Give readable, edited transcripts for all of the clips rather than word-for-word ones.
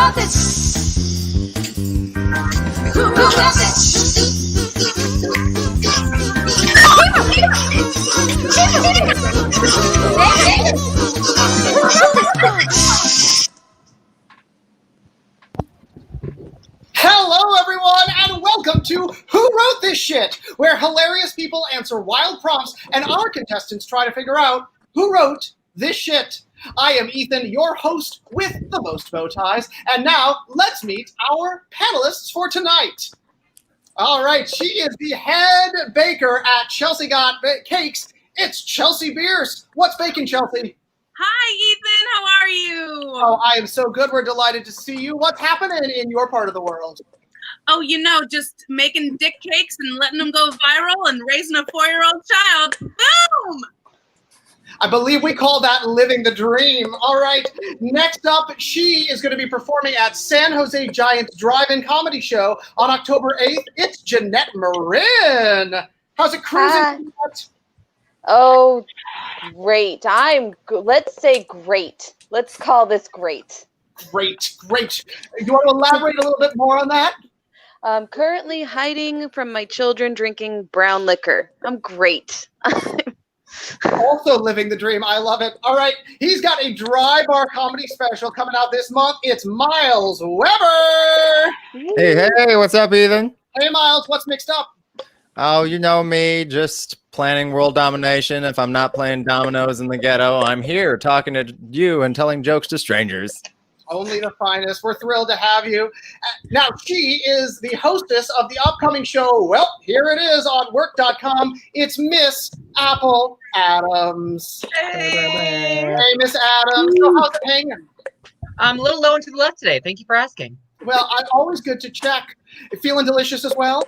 wrote this? Who wrote this? Hello, everyone, and welcome to Who Wrote This Shit, where hilarious people answer wild prompts and our contestants try to figure out who wrote this shit. I am Ethan, your host with the most bow ties, and now let's meet our panelists for tonight. All right, she is the head baker at Chelsea Got Cakes. It's Chelsea Bearce. What's baking, Chelsea? Hi, Ethan. How are you? Oh, I am so good. We're delighted to see you. What's happening in your part of the world? Oh, you know, just making dick cakes and letting them go viral and raising a 4-year-old child. Boom! I believe we call that living the dream. All right, next up, she is going to be performing at San Jose Giants Drive-In Comedy Show on October 8th. It's Jeanette Marin. How's it cruising? Oh, great. Let's say great. Let's call this great. Great. You want to elaborate a little bit more on that? I'm currently hiding from my children drinking brown liquor. I'm great. Also living the dream. I love it. All right, he's got a dry bar comedy special coming out this month. It's Myles Weber. Hey, what's up, Ethan? Hey, Myles, what's mixed up? Oh, you know me, just planning world domination. If I'm not playing dominoes in the ghetto, I'm here talking to you and telling jokes to strangers. Only the finest. We're thrilled to have you. Now, she is the hostess of the upcoming show. Well, here it is on work.com. It's Miss Apple Adams. Hey, Miss Adams. So how's it hanging? I'm a little low and to the left today. Thank you for asking. Well, always good to check. Feeling delicious as well?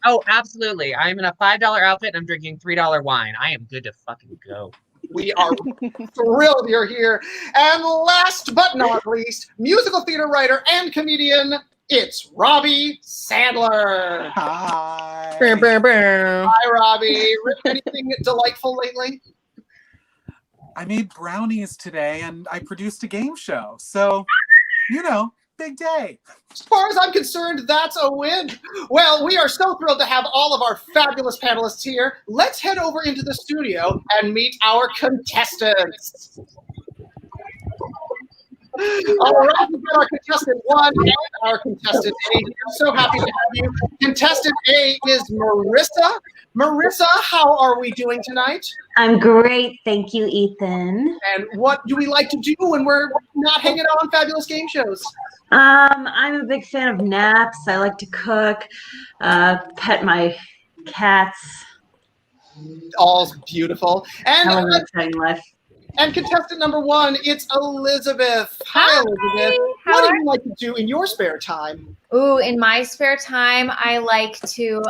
Oh, absolutely. I'm in a $5 outfit and I'm drinking $3 wine. I am good to fucking go. We are thrilled you're here. And last but not least, musical theater writer and comedian, it's Robby Sandler. Hi. Hi, Robby. Anything delightful lately? I made brownies today and I produced a game show. So, big day. As far as I'm concerned, that's a win. Well, we are so thrilled to have all of our fabulous panelists here. Let's head over into the studio and meet our contestants. All right, we've got our contestant 1 and our contestant A. I'm so happy to have you. Contestant A is Marissa. Marissa, how are we doing tonight? I'm great. Thank you, Ethan. And what do we like to do when we're not hanging out on fabulous game shows? I'm a big fan of naps. I like to cook, pet my cats. All's beautiful. And I have an exciting life. And contestant number 1, it's Elizabeth. Hi, Elizabeth. What do you like to do in your spare time? Ooh, in my spare time, I like to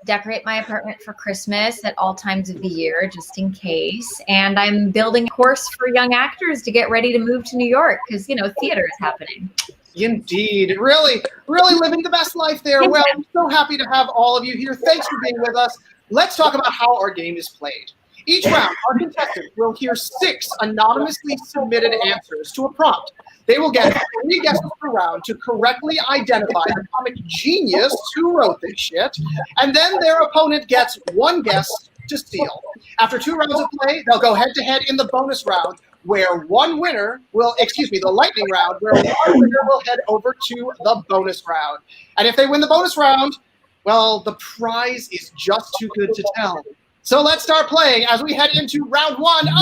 decorate my apartment for Christmas at all times of the year, just in case. And I'm building a course for young actors to get ready to move to New York because, theater is happening. Indeed. Really living the best life there. Well, I'm so happy to have all of you here. Thanks for being with us. Let's talk about how our game is played. Each round, our contestants will hear 6 anonymously submitted answers to a prompt. They will get 3 guesses per round to correctly identify the comic genius who wrote this shit, and then their opponent gets 1 guess to steal. After 2 rounds of play, they'll go head-to-head in the bonus round, where the lightning round, where one winner will head over to the bonus round. And if they win the bonus round, well, the prize is just too good to tell. So let's start playing as we head into round 1 of...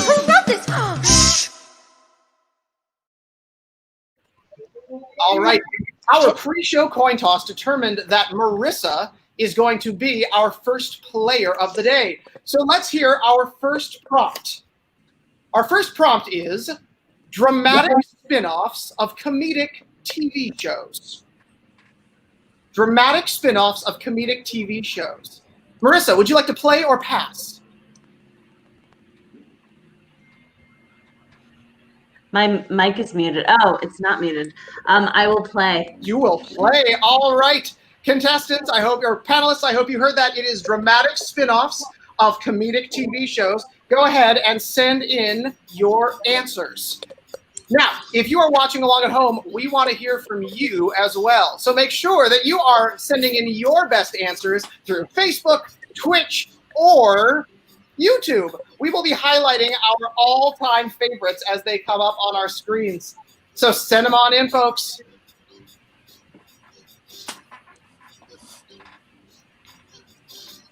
Who wrote this? All right. Our pre-show coin toss determined that Marissa is going to be our first player of the day. So let's hear our first prompt. Our first prompt is dramatic spin-offs of comedic TV shows. Dramatic spin-offs of comedic TV shows. Marissa, would you like to play or pass? My mic is muted. Oh, it's not muted. I will play. You will play. All right. Contestants, panelists, I hope you heard that. It is dramatic spin-offs of comedic TV shows. Go ahead and send in your answers. Now, if you are watching along at home, we want to hear from you as well. So make sure that you are sending in your best answers through Facebook, Twitch, or YouTube. We will be highlighting our all-time favorites as they come up on our screens. So send them on in, folks.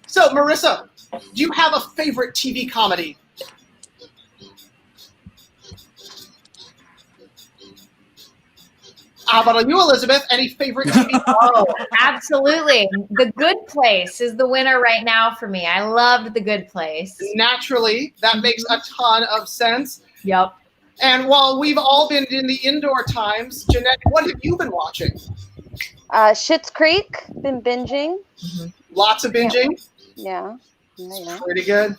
So, Marissa, do you have a favorite TV comedy? How about you, Elizabeth? Any favorite TV? Oh, absolutely. The Good Place is the winner right now for me. I loved The Good Place. Naturally, that makes a ton of sense. Yep. And while we've all been in the indoor times, Jeanette, what have you been watching? Schitt's Creek. Been binging. Lots of binging? Yeah. Pretty good.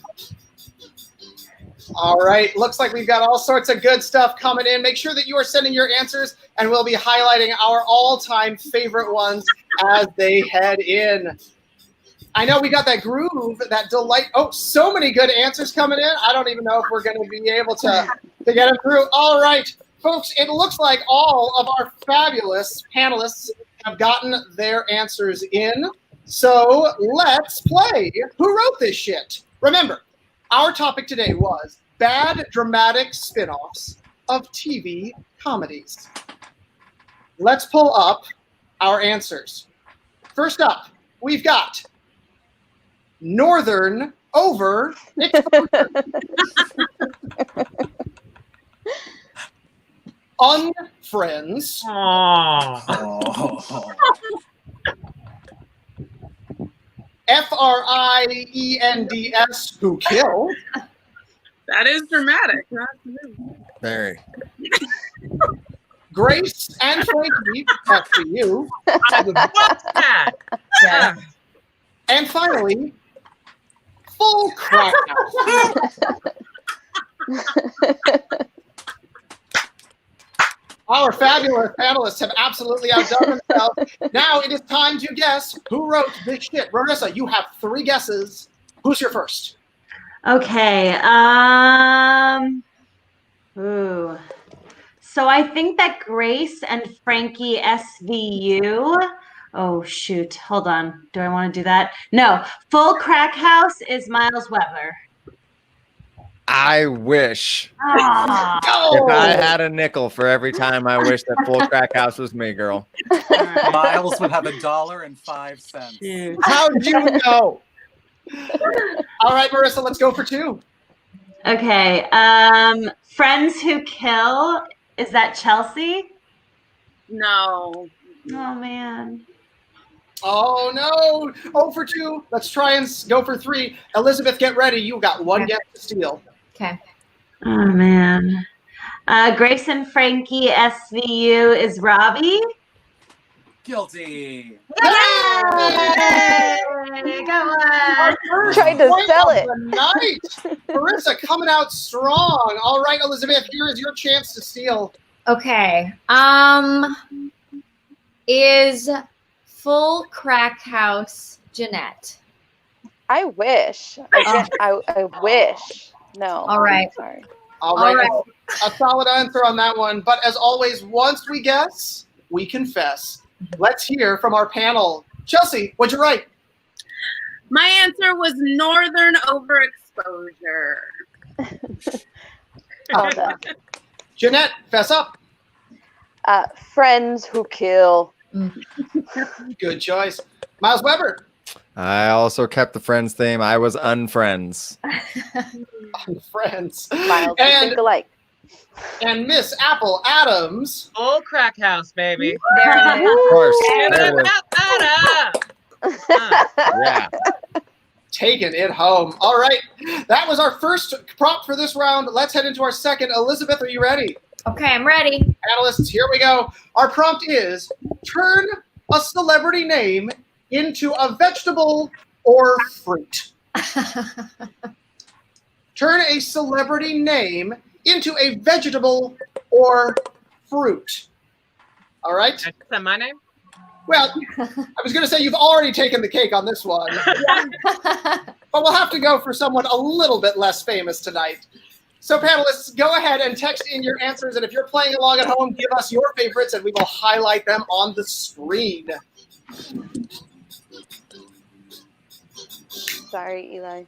All right. Looks like we've got all sorts of good stuff coming in. Make sure that you are sending your answers, and we'll be highlighting our all-time favorite ones as they head in. I know we got that groove, that delight. Oh, so many good answers coming in. I don't even know if we're going to be able to get them through. All right, folks, it looks like all of our fabulous panelists have gotten their answers in. So let's play Who Wrote This Shit? Remember, our topic today was bad dramatic spin-offs of TV comedies. Let's pull up our answers. First up, we've got Northern over Exposure. Unfriends. Friends, Who Kill. That is dramatic. Very. Grace and Frankie, that's for you. What's that? Yeah. And finally, Full Crack House. Our fabulous panelists have absolutely outdone themselves. Now it is time to guess who wrote this shit. Marissa, you have 3 guesses. Who's your first? Okay. Ooh. So I think that Grace and Frankie SVU. Oh shoot. Hold on. Do I want to do that? No. Full Crack House is Myles Weber. I wish. Ah. If I had a nickel for every time I wish that Full Crack House was me, girl. Miles would have $1.05. How'd you know? All right, Marissa, let's go for 2. Okay. Friends Who Kill. Is that Chelsea? No. Oh man. Oh no! 0 for 2. Let's try and go for 3. Elizabeth, get ready. You got 1 guess to steal. Okay. Oh man. Grace and Frankie SVU is Robby. Guilty. Yay! Come on. Tried to Point sell of it. the night. Marissa coming out strong. All right, Elizabeth, here is your chance to steal. Okay. Is Full Crack House Jeanette? I wish. I wish. No. All right. Sorry. All right. A solid answer on that one. But as always, once we guess, we confess. Let's hear from our panel. Chelsea, what'd you write? My answer was Northern overexposure. Oh, no. Jeanette, fess up. Friends Who Kill. Good choice. Myles Weber. I also kept the Friends theme. I was Unfriends. Friends. Miles, we think alike. And Miss Apple Adams. Full Crack House, baby. There it is. Of course. There it is. Yeah. Taking it home. All right. That was our first prompt for this round. Let's head into our second. Elizabeth, are you ready? Okay, I'm ready. Panelists, here we go. Our prompt is turn a celebrity name into a vegetable or fruit. Turn a celebrity name into a vegetable or fruit. All right? Is that my name? Well, I was going to say you've already taken the cake on this one. But we'll have to go for someone a little bit less famous tonight. So panelists, go ahead and text in your answers. And if you're playing along at home, give us your favorites and we will highlight them on the screen. Sorry, Eli.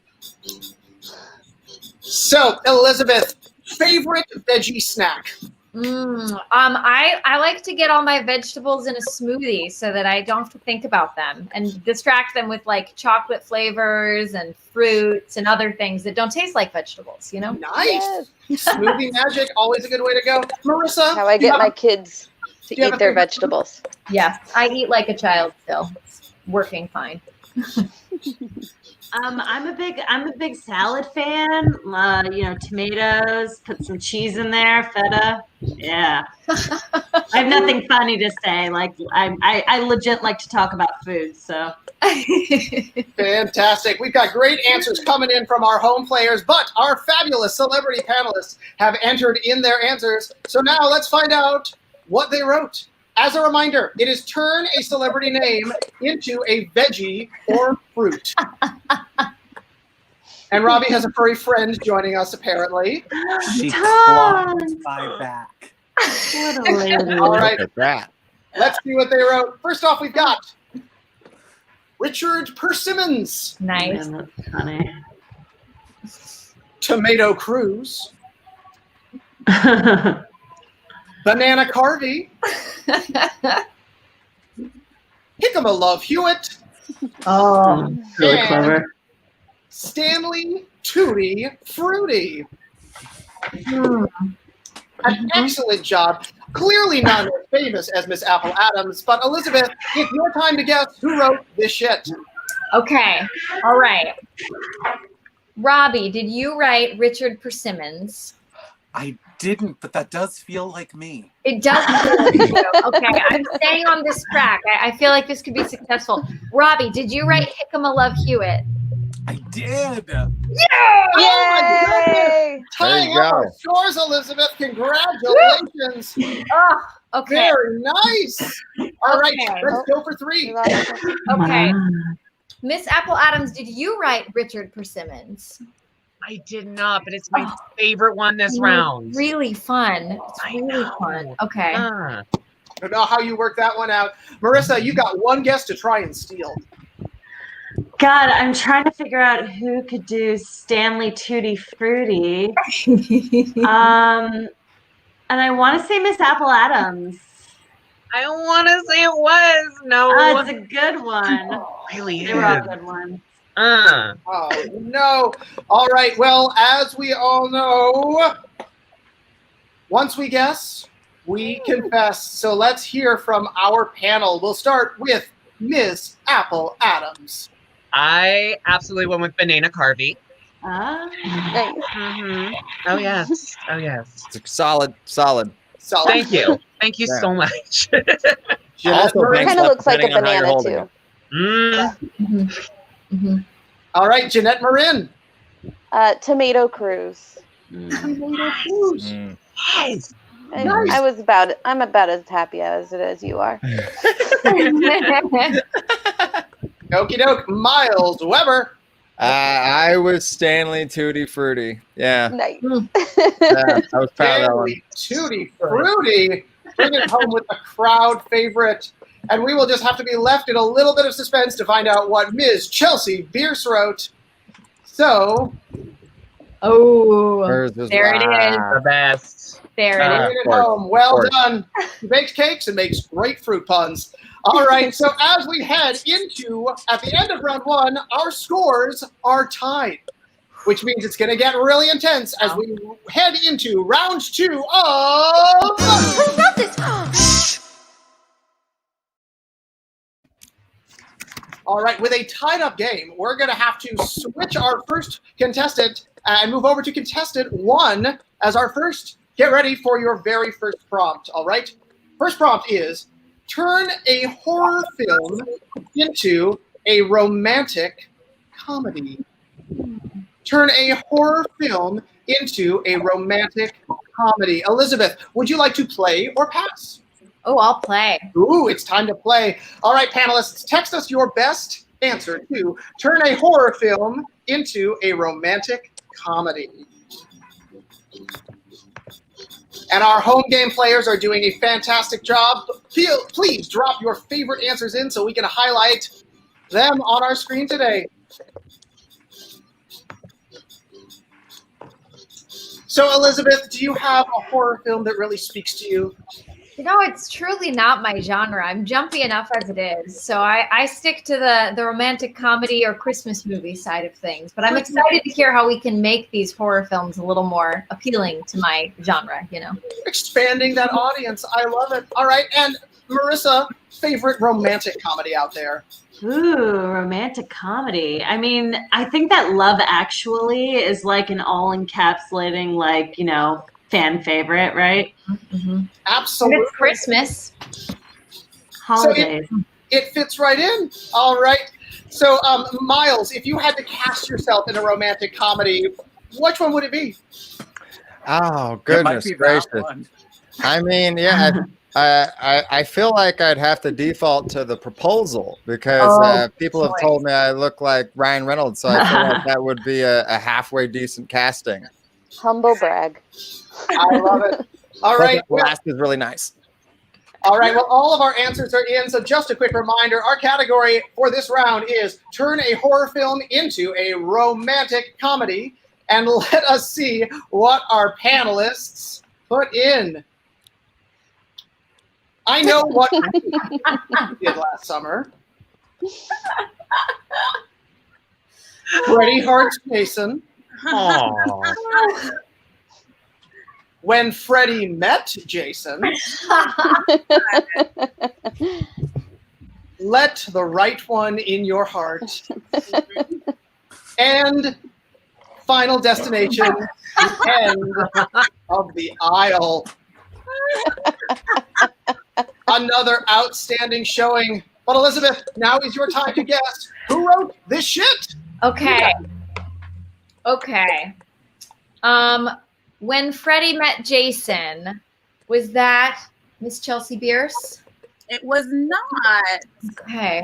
So, Elizabeth, favorite veggie snack? I like to get all my vegetables in a smoothie so that I don't have to think about them and distract them with like chocolate flavors and fruits and other things that don't taste like vegetables, you know? Nice. Yes. Smoothie magic, always a good way to go. Marissa? How I get my kids to do you have eat a their favorite- vegetables. Yes, I eat like a child still. It's working fine. I'm a big salad fan. You know, tomatoes, put some cheese in there, feta. Yeah. I have nothing funny to say. Like I legit like to talk about food, so. Fantastic. We've got great answers coming in from our home players, but our fabulous celebrity panelists have entered in their answers. So now let's find out what they wrote. As a reminder, it is turn a celebrity name into a veggie or fruit. And Robby has a furry friend joining us, apparently. She Tom! clawed my back. What a lady. All right, Look at that. let's see what they wrote. First off, we've got Richard Persimmons, Nice. Man, that's funny. Tomato Cruz, Banana Carvey, Hickama Love Hewitt, Oh, Really and clever. Stanley Tutti Fruity. An excellent job. Clearly not as famous as Miss Apple Adams, but Elizabeth, it's your time to guess who wrote this shit. okay. All right. Robbie, did you write Richard Persimmons? I didn't, but that does feel like me. It does. Okay, I'm staying on this track. I feel like this could be successful. Robbie, did you write Hickama Love Hewitt? I did. Oh my goodness! Yay! Tying you up our go. scores, Elizabeth. Congratulations. Oh, okay. Very nice. All right, Okay. let's go for three. Okay. Miss Apple Adams, did you write Richard Persimmons? I did not, but it's my favorite one this round. Really fun. It's I really know. fun. Okay. Ah. I don't know how you work that one out. Marissa, you got one guess to try and steal. God, I'm trying to figure out who could do Stanley Tutti Fruity. And I want to say Miss Apple Adams. I don't want to say it was. No. It's a good one. really They were all is. good ones. Oh, no. All right. Well, as we all know, once we guess, we confess. So let's hear from our panel. We'll start with Miss Apple Adams. I absolutely went with Banana Carvey. Ah. Nice. Mm-hmm. Oh, yes. Oh, yes. It's solid. Solid. Thank you. Thank you Yeah. so much. Jeanette Also, Marin. thanks. Kind of looks like a Depending on how you're banana holding too. it. Mm. All right, Jeanette Marin. Tomato Cruz. Mm. Yes. I'm about as happy as it as you are. Okie doke. Myles Weber. I was Stanley Tutti Fruity. Yeah. Nice. Yeah, I was proud of that one. Stanley Tutti Fruity. Bring it home with a crowd favorite. And we will just have to be left in a little bit of suspense to find out what Ms. Chelsea Bearce wrote. So, Oh, Hers was there it is. The best. There it bring is. it course, home. Well course. done. She bakes cakes and makes great fruit puns. All right, so as we head into, at the end of round one, our scores are tied, which means it's going to get really intense as we head into round two of... All right, with a tied-up game, we're going to have to switch our first contestant and move over to contestant one as our first. Get ready for your very first prompt, all right? First prompt is, turn a horror film into a romantic comedy. Turn a horror film into a romantic comedy. Elizabeth, would you like to play or pass? Oh, I'll play. Ooh, it's time to play. All right, panelists, text us your best answer to turn a horror film into a romantic comedy. And our home game players are doing a fantastic job. Please drop your favorite answers in so we can highlight them on our screen today. So, Elizabeth, do you have a horror film that really speaks to you? You know, it's truly not my genre. I'm jumpy enough as it is. So I stick to the romantic comedy or Christmas movie side of things. But I'm excited to hear how we can make these horror films a little more appealing to my genre, you know. Expanding that audience. I love it. All right. And Marissa, favorite romantic comedy out there? Ooh, romantic comedy. I mean, I think that Love Actually is like an all-encapsulating, like, you know, fan favorite, right? Mm-hmm. Absolutely. And it's Christmas. Holidays. So it fits right in. All right. So, Myles, if you had to cast yourself in a romantic comedy, which one would it be? Oh, goodness It might be gracious. that one. I mean, yeah, I feel like I'd have to default to The Proposal because people have told me I look like Ryan Reynolds, so I feel like that would be a halfway decent casting. Humble brag. I love it. All right. The last is really nice. All right. Well, all of our answers are in. So just a quick reminder, our category for this round is turn a horror film into a romantic comedy. And let us see what our panelists put in. I know what I did last summer. Freddie Hart's Jason. When Freddie met Jason. Let the right one in your heart. And Final Destination, the end of the aisle. Another outstanding showing. But Elizabeth, now is your time to guess who wrote this shit. Okay. When Freddie met Jason, was that Miss Chelsea Bearce? It was not. Okay.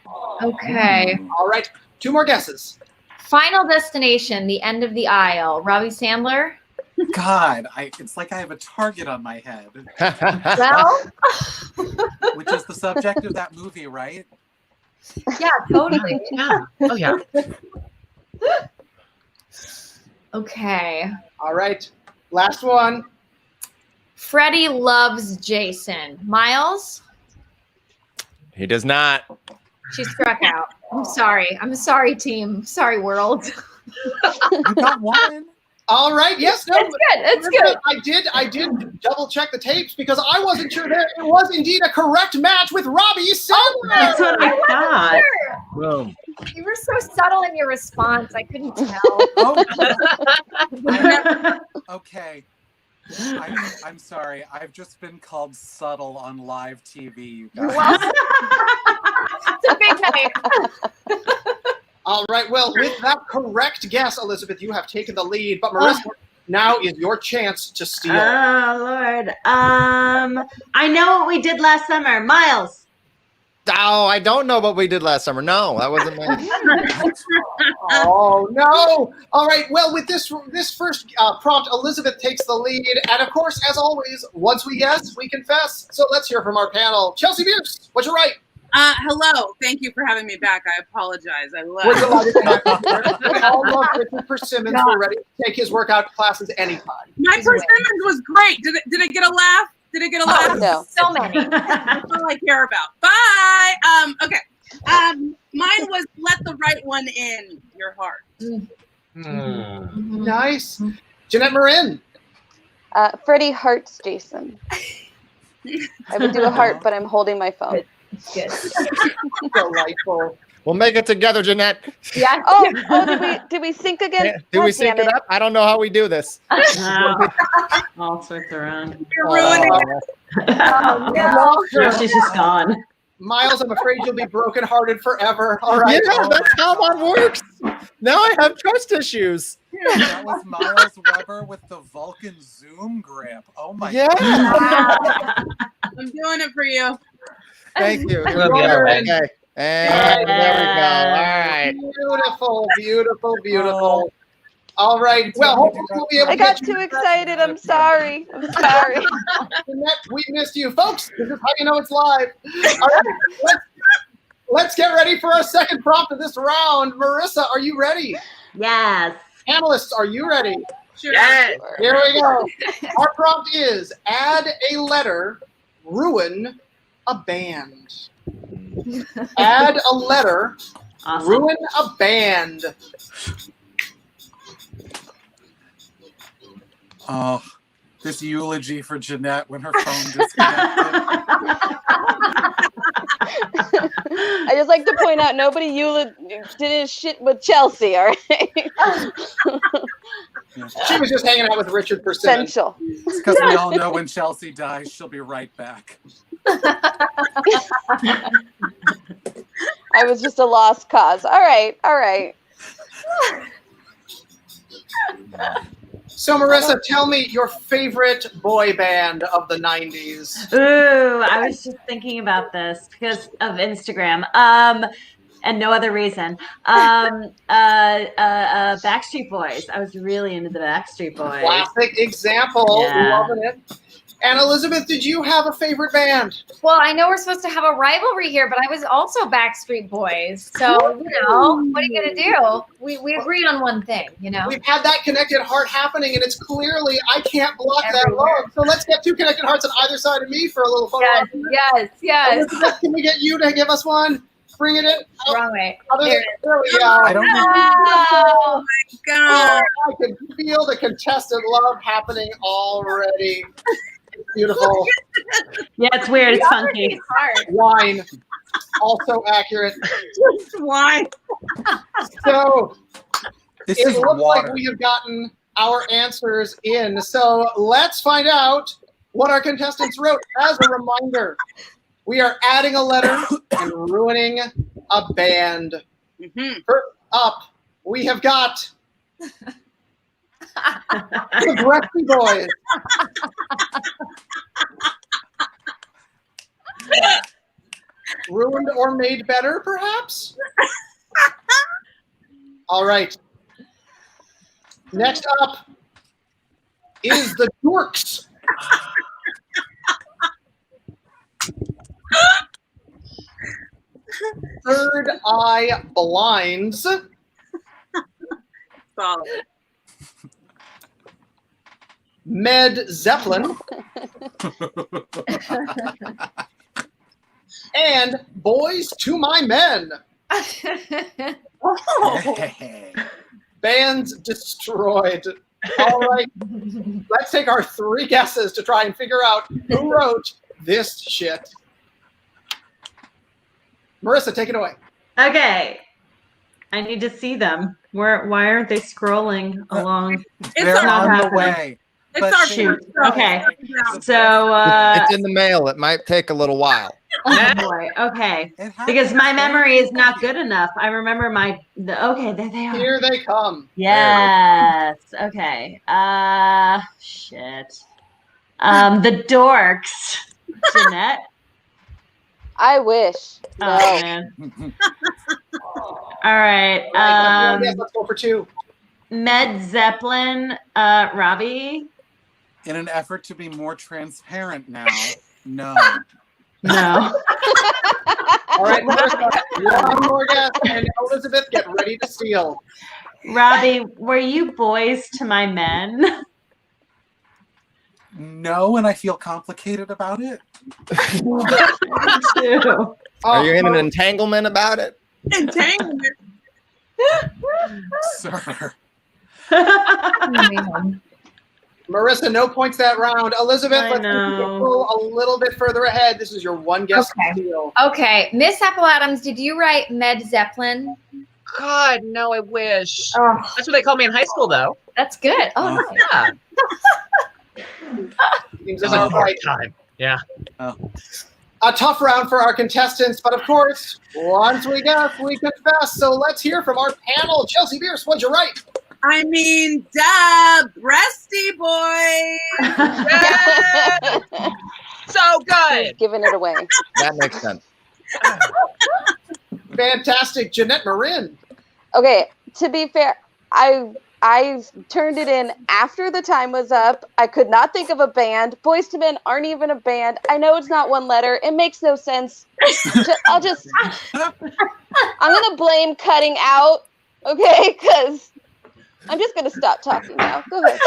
All right, 2 more guesses. Final Destination, the end of the aisle. Robby Sandler? God, it's like I have a target on my head, Well, which is the subject of that movie, right? yeah, totally. Yeah. Oh, yeah. Okay. All right, last one. Freddie loves Jason. Myles? He does not. She struck out. I'm sorry. I'm sorry, team. Sorry, world. You got one. All right, yes, no. It's good. I did double check the tapes because I wasn't sure that it was indeed a correct match with Robby Sandler. That's what I thought. Boom. You were so subtle in your response. I couldn't tell. Oh, okay. I'm sorry. I've just been called subtle on live TV. You guys. It's a big night. All right, well, with that correct guess, Elizabeth, you have taken the lead. But Marissa, now is your chance to steal. Oh, Lord. I know what we did last summer. Myles. Oh, I don't know what we did last summer. No, that wasn't me. Oh, no. All right, well, with this first prompt, Elizabeth takes the lead. And, of course, as always, once we guess, we confess. So let's hear from our panel. Chelsea Bearce, what's your right? Hello. Thank you for having me back. I apologize. I love We're delighted to have you here. We all love Richard Persimmons. We're ready to take his workout classes anytime. My Persimmons was great. Did it get a laugh? Did it get a laugh? No. So many. That's all I care about. Bye. Okay. Mine was let the right one in your heart. Nice. Jeanette Marin. Freddie Hart's Jason. I would do a heart, but I'm holding my phone. Good. Delightful. We'll make it together, Jeanette. Yeah. Oh, did we sync again? Do we God sync damn it up? I don't know how we do this. All sorts around. You're ruining it. She's just gone. Myles, I'm afraid you'll be brokenhearted forever. All right. Yeah, that's how that works. Now I have trust issues. That was Myles Weber with the Vulcan Zoom grip. Oh my Yeah. God. I'm doing it for you. Thank you. Love you, Aaron. Okay. And there we go. All right. Beautiful, beautiful, beautiful. All right. Well, hopefully we'll be able I to got get you too excited. I'm sorry. I'm sorry. Jeanette, we missed you. Folks, this is how you know it's live. All right, let's get ready for our second prompt of this round. Marissa, are you ready? Yes. Panelists, are you ready? Sure. Yes. Here we go. Our prompt is add a letter, ruin a band. Add a letter, Awesome. ruin a band. Oh, this eulogy for Jeanette when her phone disconnected. I just like to point out nobody did shit with Chelsea, all right? She was just hanging out with Richard Persimmon. Essential. It's because we all know when Chelsea dies, she'll be right back. I was just a lost cause. All right, all right. So, Marissa, tell me your favorite boy band of the 90s. Ooh, I was just thinking about this because of Instagram. And no other reason. Backstreet Boys. I was really into the Backstreet Boys. Classic example. Yeah. Loving it. And Elizabeth, did you have a favorite band? Well, I know we're supposed to have a rivalry here, but I was also Backstreet Boys. So, what are you going to do? We agreed on one thing, We've had that connected heart happening, and it's clearly I can't block Everywhere. that love. So let's get two connected hearts on either side of me for a little photo. Yes. Elizabeth, can we get you to give us one? Bring it in. Wrong way. There we go. I don't think Oh my God. I can feel the contested love happening already. It's beautiful. Yeah, it's weird. It's funky. Hard. Wine. Also accurate. Just wine. So this it is looks water. like we have gotten our answers in. So let's find out what our contestants wrote. As a reminder, we are adding a letter and ruining a band. First up, we have got the Breasty Boys. Ruined or made better, perhaps? All right. Next up is the Dorks. Third Eye Blinds. Solid. Med Zeppelin. And Boys to My Men. Bands destroyed. All right. Let's take our three guesses to try and figure out who wrote this shit. Marissa, take it away. Okay. I need to see them. Why aren't they scrolling along? They're our on the happening. way. It's But our shoot. show. Okay. It's So, It's in the mail. It might take a little while. oh boy. Okay. It happens. Because my memory is not good enough. I remember okay, there they are. Here they come. Yes. Okay. Shit. The Dorks. Jeanette. I wish. Oh No. man. All right. Yes, let's go for two. Med Zeppelin. Robby. In an effort to be more transparent now, no. No. All right, Marissa, one more guess, and Elizabeth, get ready to steal. Robby, were you Boys to My Men? No, and I feel complicated about it. Too. Are you in an entanglement about it? Entanglement. Sir. Marissa, no points that round. Elizabeth, I let's know. go a little bit further ahead. This is your one guess. Okay. Steal. Okay, Miss Apple Adams, did you write Med Zeppelin? God, no, I wish. Oh, That's what they called me in high school, though. that's good. Oh, Oh. nice. Yeah. Seems It was a about hard right. time. Yeah. A tough round for our contestants, but of course, once we guess, we confess. So let's hear from our panel. Chelsea Bearce, what'd you write? I mean, duh, breasty boy. Yeah. So good. Giving it away. That makes sense. Fantastic. Jeanette Marin. Okay, to be fair, I I turned it in after the time was up. I could not think of a band. Boyz II Men aren't even a band. I know it's not one letter. It makes no sense. I'm going to blame cutting out, okay? Because I'm just going to stop talking now. Go ahead.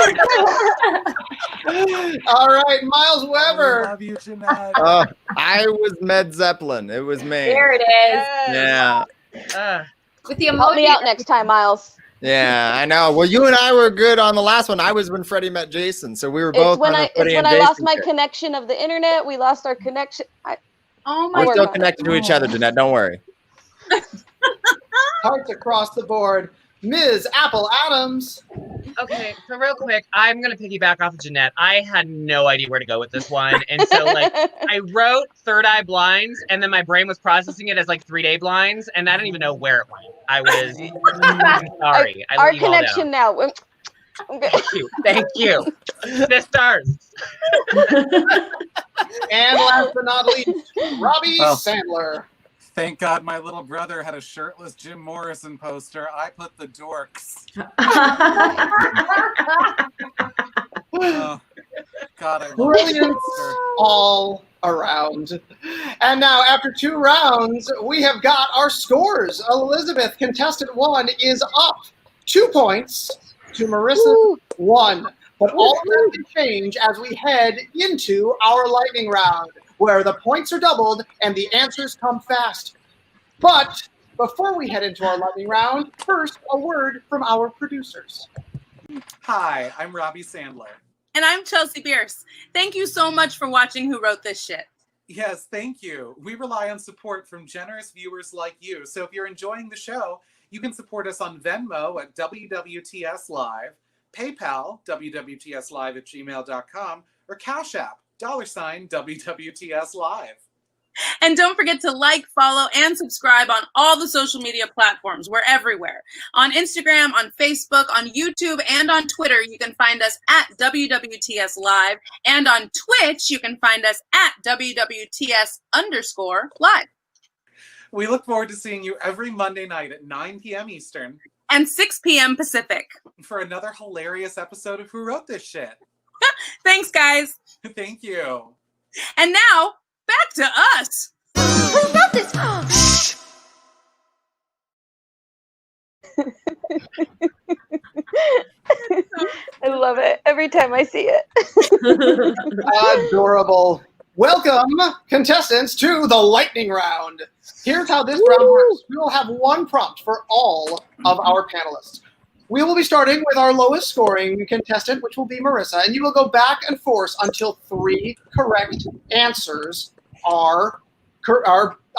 All right, Myles I Weber. love you, Jeanette. I was Led Zeppelin. It was me. There it is. Yeah. With the Help me emoji. out next time, Miles. Yeah, I know. Well, you and I were good on the last one. I was when Freddie met Jason, so we were both. It's when on the I lost my connection of the internet. We lost our connection. Oh my We're work still on it. connected to each other, Jeanette. Don't worry. Hearts across the board. Ms. Apple Adams. Okay, so real quick, I'm gonna piggyback off of Jeanette. I had no idea where to go with this one, and so like I wrote Third Eye Blinds, and then my brain was processing it as like 3-day blinds, and I didn't even know where it went. I was sorry. I Our let you all connection know. now. Okay. Thank you, sisters. And last but not least, Robby Oh. Sandler. Thank God my little brother had a shirtless Jim Morrison poster. I put the dorks. Oh, God, I love this Brilliant poster. all around. And now, after 2 rounds, we have got our scores. Elizabeth, contestant 1, is up 2 points to Marissa Woo. 1. But all of that can change as we head into our lightning round, where the points are doubled and the answers come fast. But before we head into our lightning round, first, a word from our producers. Hi, I'm Robby Sandler. And I'm Chelsea Bearce. Thank you so much for watching Who Wrote This Shit. Yes, thank you. We rely on support from generous viewers like you. So if you're enjoying the show, you can support us on Venmo at WWTS Live, PayPal, WWTSlive@gmail.com, or Cash App, $WWTS Live. And don't forget to like, follow, and subscribe on all the social media platforms. We're everywhere. On Instagram, on Facebook, on YouTube, and on Twitter, you can find us at WWTS Live. And on Twitch, you can find us at WWTS_live. We look forward to seeing you every Monday night at 9 p.m. Eastern And 6 p.m. Pacific. for another hilarious episode of Who Wrote This Shit. Thanks, guys. Thank you. And now, back to us. Who wrote this? I love it every time I see it. Adorable. Welcome, contestants, to the lightning round. Here's how this round works. We will have 1 prompt for all of our panelists. We will be starting with our lowest scoring contestant, which will be Marissa, and you will go back and forth until 3 correct answers are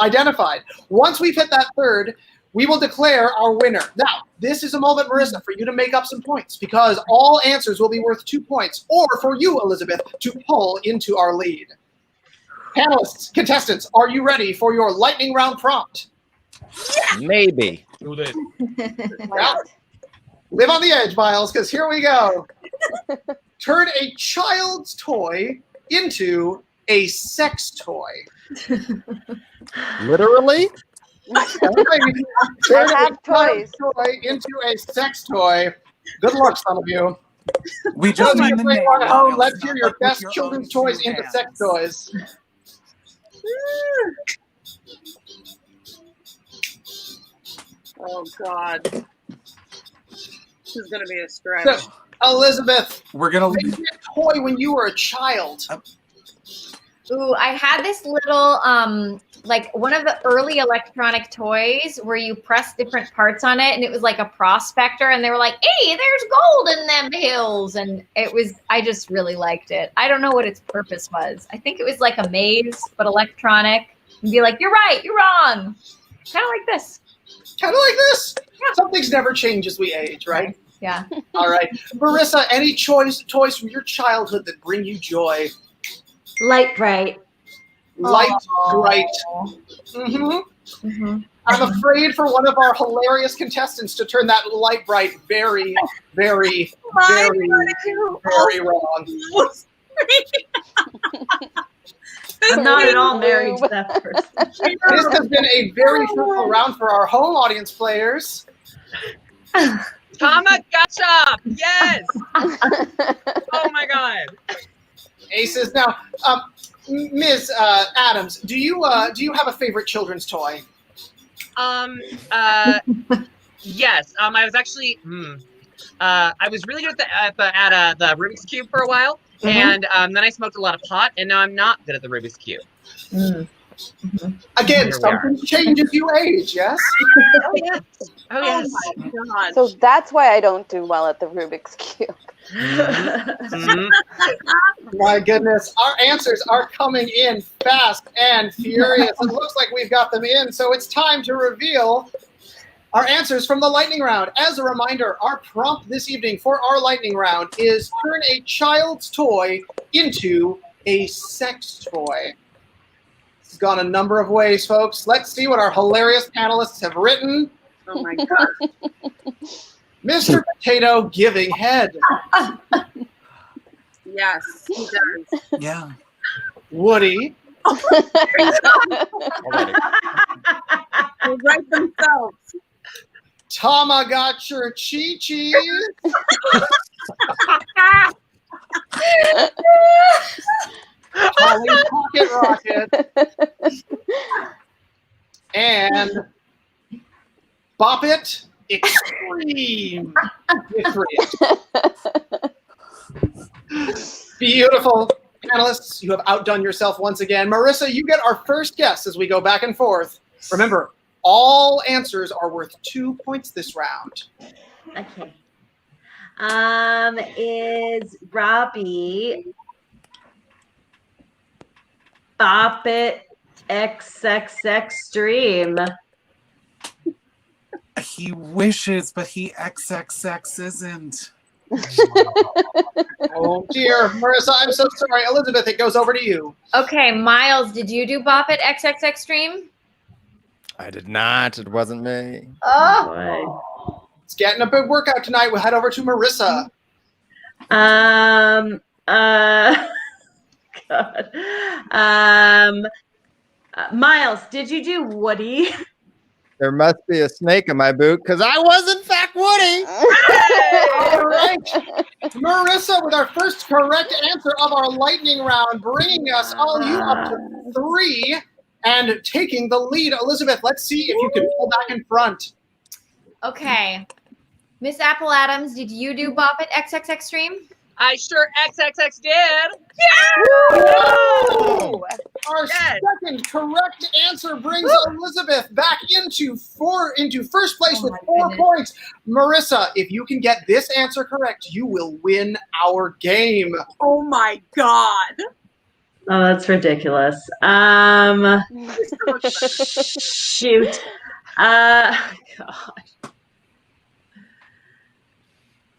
identified. Once we've hit that 3rd, we will declare our winner. Now, this is a moment, Marissa, for you to make up some points, because all answers will be worth 2 points, or for you, Elizabeth, to pull into our lead. Panelists, contestants, are you ready for your lightning round prompt? Maybe. Do this. Well, live on the edge, Myles, because here we go. Turn a child's toy into a sex toy. Literally? Turn have a child's toys. toy into a sex toy. Good luck, some of you. We just Those need of the you name. at home, Miles, let's not hear your like with best your children's own toys 2 into hands. sex toys. Oh, God. This is going to be a stretch. So, Elizabeth, We're gonna. maybe a toy when you were a child. Ooh, I had this little, like one of the early electronic toys where you press different parts on it and it was like a prospector and they were like, hey, there's gold in them hills. And I just really liked it. I don't know what its purpose was. I think it was like a maze, but electronic. And be like, you're right, you're wrong. Kind of like this. Kind of like this. Some things never change as we age, right? Yeah. All right. Marissa, any toys from your childhood that bring you joy? Light bright. Light, Aw. bright. Mm-hmm. Mm-hmm. I'm afraid for one of our hilarious contestants to turn that light bright very, very, very, very wrong. I'm not at all married to that person. This has been a very fruitful round for our home audience players. Tamagotchi! Yes! Oh my god. Aces. Now, Ms. Adams, do you have a favorite children's toy? Yes. I was actually I was really good at the Rubik's Cube for a while. And then I smoked a lot of pot, and now I'm not good at the Rubik's Cube. Again, something changes you age, yes? Oh yes. Oh yes. Oh my God. So that's why I don't do well at the Rubik's Cube. My goodness, our answers are coming in fast and furious. It looks like we've got them in, so it's time to reveal our answers from the lightning round. As a reminder, our prompt this evening for our lightning round is turn a child's toy into a sex toy. It's gone a number of ways, folks. Let's see what our hilarious panelists have written. Oh my God. Mr. Potato giving head. Yes, he does. Yeah. Woody. They write themselves. Tamagotchi Chi-Chi. Polly Pocket Rocket. And Bop It Extreme. Beautiful. Panelists, you have outdone yourself once again. Marissa, you get our first guess as we go back and forth. Remember, all answers are worth 2 points this round. Okay. Is Robby Bop It XXX Stream? He wishes, but he XXX isn't. Oh dear, Marissa, I'm so sorry. Elizabeth, it goes over to you. Okay, Myles, did you do Bop It XXX Stream? I did not. It wasn't me. Oh. It's getting a big workout tonight. We'll head over to Marissa. God. Myles, did you do Woody? There must be a snake in my boot because I was in fact Woody. All right. Marissa with our first correct answer of our lightning round, bringing us all you up to 3 and taking the lead. Elizabeth, let's see if you can pull back in front. Okay. Miss Apple Adams, did you do Bop It XXX Stream? I sure XXX did. Whoa! Our Yes. second correct answer brings Elizabeth back into first place with 4 points. Marissa, if you can get this answer correct, you will win our game. Oh my God. Oh, that's ridiculous. Shoot. God.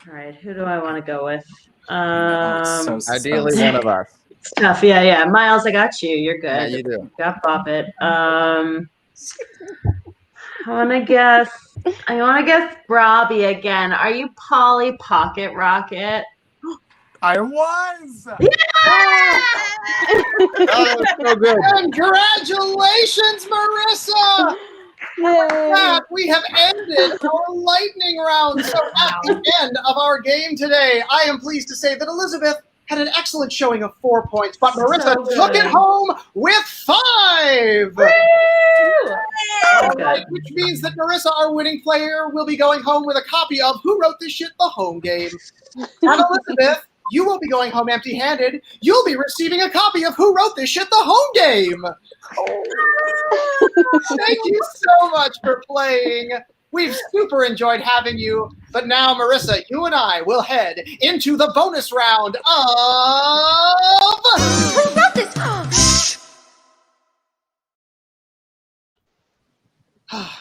All right, who do I want to go with? Ideally, one of us. It's tough. Yeah. Myles, I got you. You're good. Yeah, you do. Got Bop It. I want to guess Robby again. Are you Polly Pocket Rocket? I was. Oh, so good. Congratulations, Marissa! With that, we have ended our lightning round. So at the end of our game today, I am pleased to say that Elizabeth had an excellent showing of 4 points, but Marissa took it home with 5. All right, which means that Marissa, our winning player, will be going home with a copy of Who Wrote This Shit? The Home Game. And Elizabeth, you will be going home empty-handed. You'll be receiving a copy of Who Wrote This Shit? The Home Game. Thank you so much for playing. We've super enjoyed having you. But now, Marissa, you and I will head into the bonus round of... Who wrote this?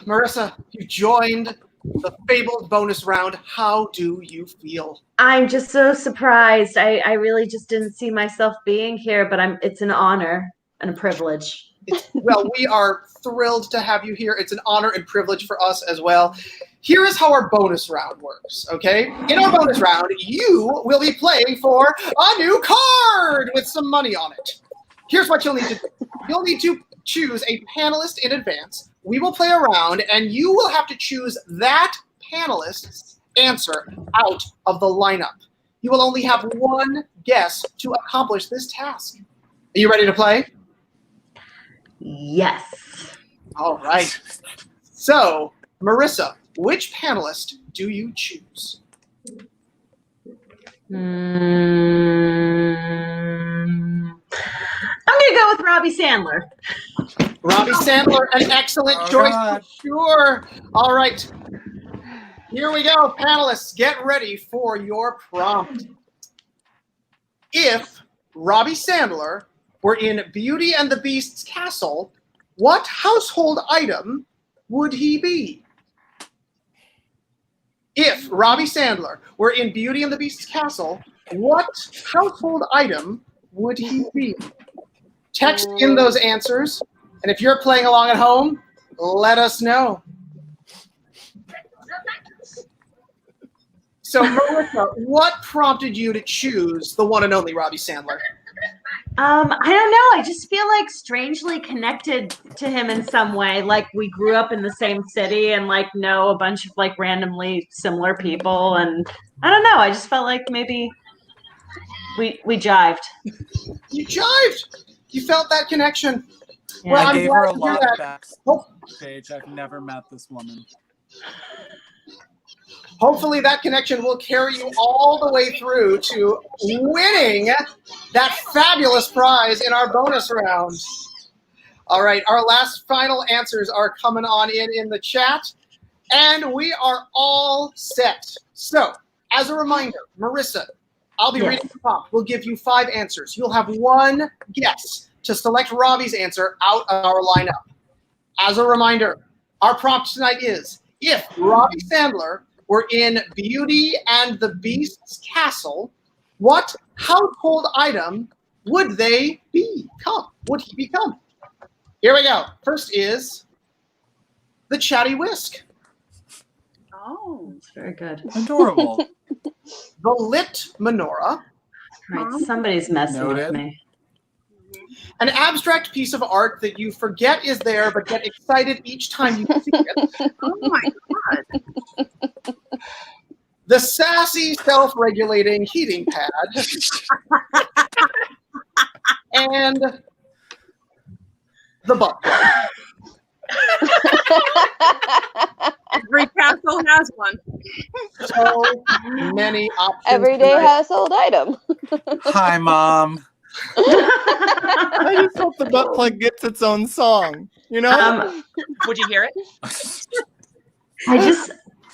Marissa, you joined the fabled bonus round. How do you feel? I'm just so surprised. I really just didn't see myself being here, but it's an honor and a privilege. Well, we are thrilled to have you here. It's an honor and privilege for us as well. Here is how our bonus round works, okay? In our bonus round, you will be playing for a new card with some money on it. Here's what you'll need to do. You'll need to choose a panelist in advance. We will play around, and you will have to choose that panelist's answer out of the lineup. You will only have one guess to accomplish this task. Are you ready to play? Yes. All right. So, Marissa, which panelist do you choose? I'm going to go with Robby Sandler. Robby Sandler, an excellent choice for sure. All right. Here we go, panelists. Get ready for your prompt. If Robby Sandler were in Beauty and the Beast's castle, what household item would he be? If Robby Sandler were in Beauty and the Beast's castle, what household item would he be? Text in those answers, and if you're playing along at home, let us know. So, Marissa, what prompted you to choose the one and only Robby Sandler? I don't know. I just feel like strangely connected to him in some way. Like we grew up in the same city and like know a bunch of like randomly similar people. And I don't know. I just felt like maybe we jived. You jived. You felt that connection. Yeah. Well, I I'm gave glad her a to hear lot that. of backstage. I've never met this woman. Hopefully that connection will carry you all the way through to winning that fabulous prize in our bonus round. All right, our last final answers are coming on in the chat, and we are all set. So, as a reminder, Marissa, I'll be reading the prompt. We'll give you 5 answers. You'll have one guess to select Robby's answer out of our lineup. As a reminder, our prompt tonight is, if Robby Sandler were in Beauty and the Beast's castle, what household item would they become? Would he become? Here we go. First is the Chatty Whisk. Oh, it's very good. Adorable. The Lit Menorah. Right, somebody's messing with me. An abstract piece of art that you forget is there but get excited each time you see it. Oh my God. The sassy, self-regulating heating pad. And the butt plug. Every castle has one. So many options. Everyday tonight. household item. Hi, Mom. I just hope the butt plug gets its own song. You know? Would you hear it?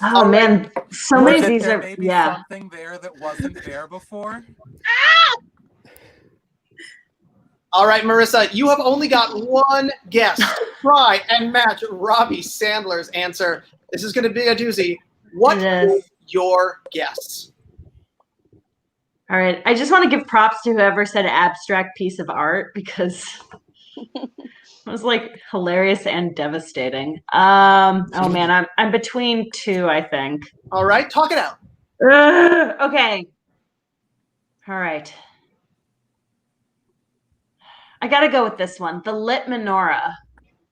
Oh man, so many of these there are maybe something there that wasn't there before? All right, Marissa, you have only got one guess to try and match Robby Sandler's answer. This is going to be a doozy. What is your guess? All right, I just want to give props to whoever said abstract piece of art because it was like hilarious and devastating. Oh man, I'm between 2, I think. All right, talk it out. Okay. All right. I gotta go with this one. The Lit Menorah.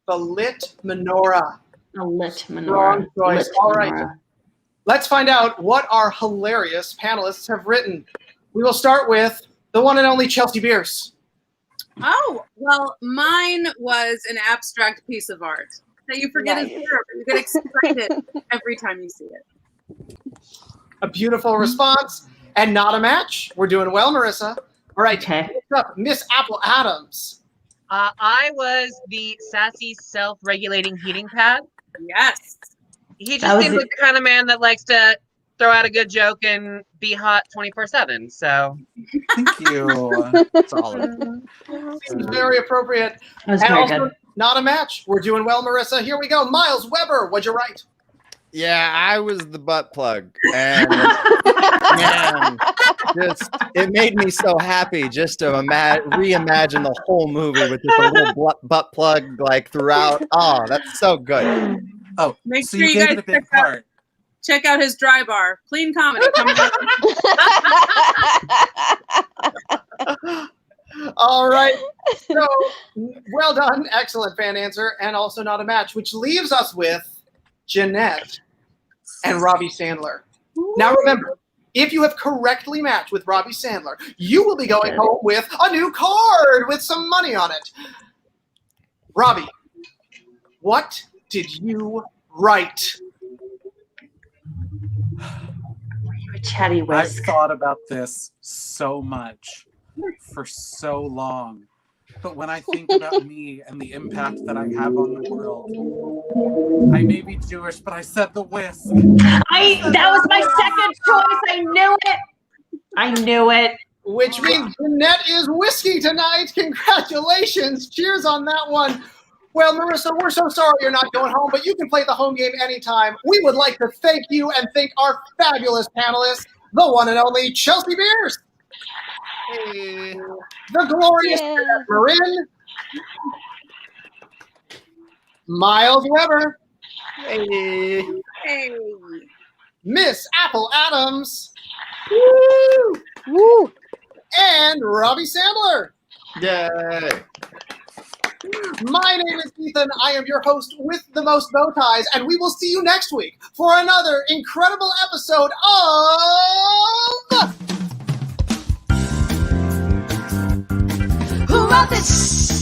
The Lit Menorah. The Lit Menorah. Wrong choice. Lit All right. Menorah. Let's find out what our hilarious panelists have written. We will start with the one and only Chelsea Bearce. Oh, well, mine was an abstract piece of art that you forget is there, but you get excited every time you see it. A beautiful response and not a match. We're doing well, Marissa. All right, Okay. What's up, Miss Apple Adams? I was the sassy, self-regulating heating pad. Yes. He just seems like the kind of man that likes to throw out a good joke and be hot 24/7. So, Thank you. Solid. Seems very appropriate. That was And very also, good. not a match. We're doing well, Marissa. Here we go. Myles Weber, what'd you write? Yeah, I was the butt plug. And man, it made me so happy just to reimagine the whole movie with just a little butt plug like throughout. Oh, that's so good. Oh, Make so sure you you gave guys it a big part. check out his dry bar. Clean comedy coming up. All right. So, well done. Excellent fan answer. And also not a match, which leaves us with Jeanette and Robby Sandler. Now remember, if you have correctly matched with Robby Sandler, you will be going home with a new card with some money on it. Robby, what did you write? You're a chatty I've whisk. thought about this so much for so long. But when I think about me and the impact that I have on the world, I may be Jewish, but I said the whisk. That was my second choice. I knew it. Which means Jeanette is whiskey tonight. Congratulations. Cheers on that one. Well, Marissa, we're so sorry you're not going home, but you can play the home game anytime. We would like to thank you and thank our fabulous panelists, the one and only Chelsea Bearce. Hey. The glorious Jeanette Marin. Myles Weber. Hey. Miss Apple Adams. Woo! Woo! And Robby Sandler. Yay! My name is Ethan. I am your host with the most bow ties, and we will see you next week for another incredible episode of Who wrote this?